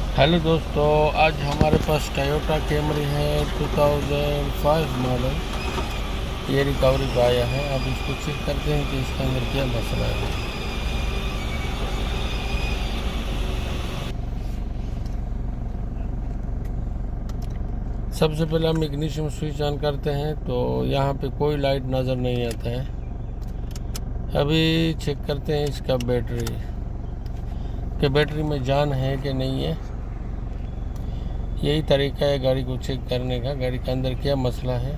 Hello दोस्तों, आज हमारे पास टोयोटा कैमरी है 2005 मॉडल। ये रिकवरी का आया है। अब इसको चेक करते हैं कि इसके अंदर क्या मसला है। सबसे पहले हम इग्निशन स्विच ऑन करते हैं तो यहाँ पे कोई लाइट नज़र नहीं आता है। अभी चेक करते हैं इसका बैटरी में जान है कि नहीं है। यही तरीका है गाड़ी को चेक करने का, गाड़ी के अंदर क्या मसला है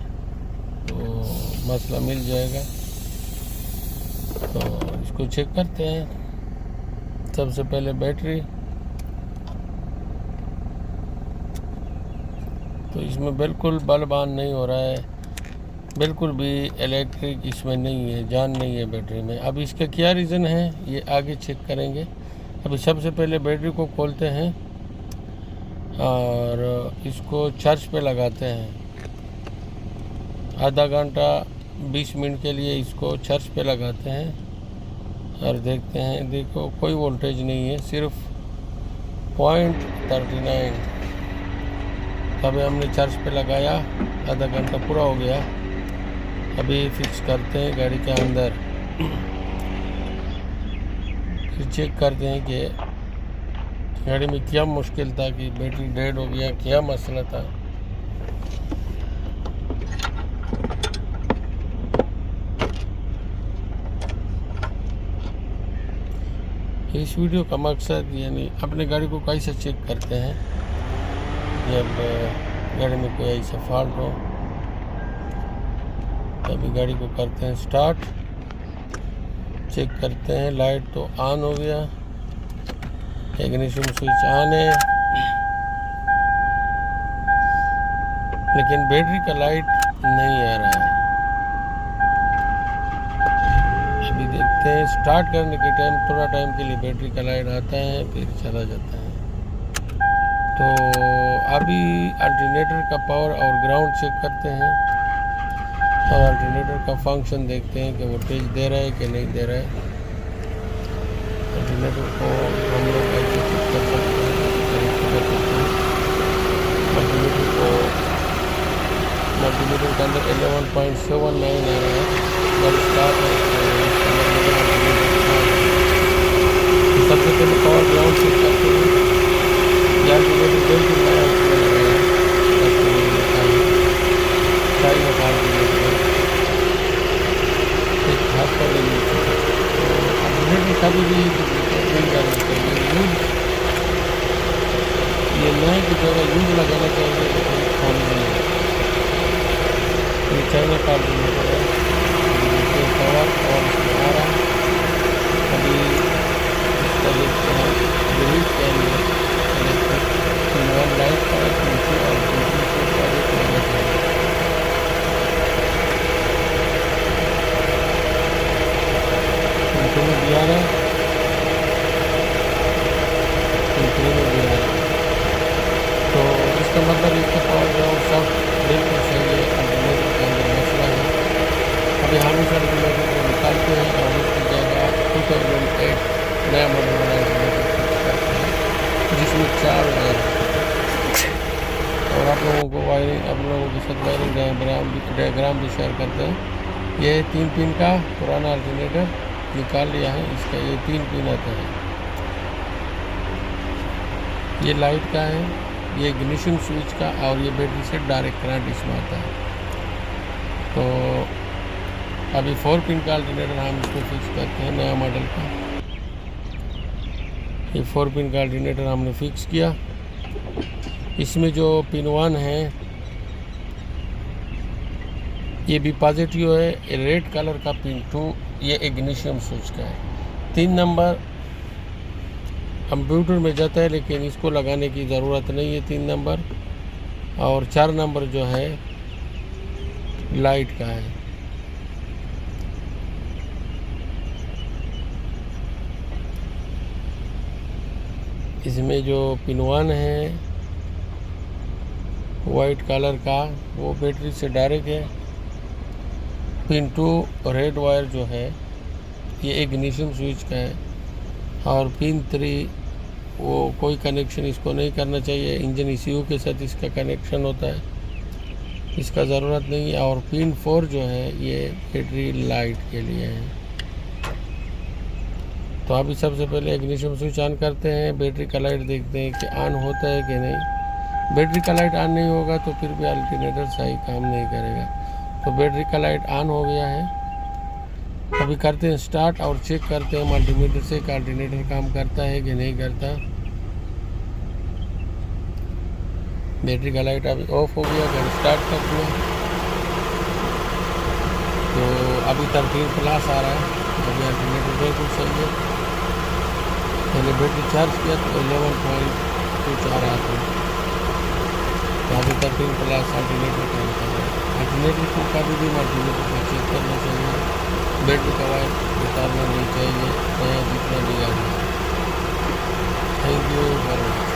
तो मसला मिल जाएगा। तो इसको चेक करते हैं। सबसे पहले बैटरी, तो इसमें बिल्कुल बल्ब ऑन नहीं हो रहा है, बिल्कुल भी इलेक्ट्रिक इसमें नहीं है, जान नहीं है बैटरी में। अब इसका क्या रीज़न है ये आगे चेक करेंगे। अभी सबसे पहले बैटरी को खोलते हैं और इसको चार्ज पे लगाते हैं। आधा घंटा 20 मिनट के लिए इसको चार्ज पे लगाते हैं और देखते हैं। देखो कोई वोल्टेज नहीं है, सिर्फ 0.39। अभी हमने चार्ज पे लगाया, आधा घंटा पूरा हो गया। अभी फिक्स करते हैं गाड़ी के अंदर, फिर चेक करते हैं कि गाड़ी में क्या मुश्किल था कि बैटरी डेड हो गया, क्या मसला था। इस वीडियो का मकसद यानी अपने गाड़ी को कैसे चेक करते हैं जब गाड़ी में कोई ऐसा फॉल्ट हो। तभी गाड़ी को करते हैं स्टार्ट, चेक करते हैं। लाइट तो ऑन हो गया, इग्निशन स्विच ऑन है, लेकिन बैटरी का लाइट नहीं आ रहा है। अभी देखते हैं, स्टार्ट करने के टाइम थोड़ा टाइम के लिए बैटरी का लाइट आता है फिर चला जाता है। तो अभी अल्टरनेटर का पावर और ग्राउंड चेक करते हैं और अल्टरनेटर का फंक्शन देखते हैं कि वोल्टेज दे रहा है कि नहीं दे रहा है। अल्टरनेटर को हम लोग ऐसे चेक कर सकते हैं। अल्टरनेटर के अंदर 11.79 आ रहा है। जब स्टार्ट है तो सबसे पहले पावर ग्राउंड चेक करते हैं। अल्टरनेटर बिल्कुल नया कभी भी नहीं करना चाहिए। ये नए की जगह यूज लगाना चाहिए, लेकिन खोलना नहीं। ये चाइना का अल्टरनेटर है, कवर और इसमें आ रहा है। अभी इसका देखते हैं ग्रिड के अंदर लाइट का नीचे और दूसरी चीज का भी करना चाहिए। में दिया है, तो इसका मतलब इसका पावर ग्राउंड सब बिल्कुल सही है। अल्टरनेटर के अंदर मसला है। अभी हम इस अल्टरनेटर को निकालते हैं और इसकी जगह 2008 नया मॉडल वाला अल्टरनेटर फिक्स करते हैं जिसमें 4 वायर। और आप लोगों को वायरिंग, आप लोगों के साथ वायरिंग डायग्राम भी शेयर करते हैं। ये 3 पिन का पुराना अल्टरनेटर निकाल लिया है। इसका ये 3 पिन आता है। ये लाइट का है, ये इग्निशन स्विच का, और ये बैटरी से डायरेक्ट करंट इसमें आता है। तो अभी 4 पिन का अल्टरनेटर हम इसको फिक्स करते हैं, नया मॉडल का। ये 4 पिन का अल्टरनेटर हमने फिक्स किया। इसमें जो पिन 1 है ये भी पॉजिटिव है। रेड कलर का पिन 2 ये इग्निशन स्विच का है। 3 नंबर कंप्यूटर में जाता है, लेकिन इसको लगाने की ज़रूरत नहीं है 3 नंबर। और 4 नंबर जो है लाइट का है। इसमें जो पिन 1 है वाइट कलर का, वो बैटरी से डायरेक्ट है। पिन 2 रेड वायर जो है ये इग्निशन स्विच का है। और पिन 3 वो कोई कनेक्शन इसको नहीं करना चाहिए। इंजन ECU के साथ इसका कनेक्शन होता है, इसका ज़रूरत नहीं है। और पिन 4 जो है ये बैटरी लाइट के लिए है। तो अभी सबसे पहले इग्निशन स्विच ऑन करते हैं, बैटरी का लाइट देखते हैं कि ऑन होता है कि नहीं। बैटरी का लाइट ऑन नहीं होगा तो फिर भी अल्टरनेटर सही काम नहीं करेगा। तो बैटरी का लाइट ऑन हो गया है। अभी करते हैं स्टार्ट और चेक करते हैं मल्टीमीटर से कि अल्टरनेटर काम करता है कि नहीं करता। बैटरी का लाइट अभी ऑफ हो गया, अगर स्टार्ट कर दिया तो अभी 13+ आ रहा है। अभी अल्टरनेटर बिल्कुल सही है। पहले बैटरी चार्ज किया तो 11.2 आ रहा था, तो अभी 13+ अल्टरनेटर काम कर रहा है। अल्टरनेटर को कभी भी मल्टीमीटर को चेक करना चाहिए, बैटरी का वायर उतारना नहीं चाहिए, नया जितना लिया है। Thank you for watching.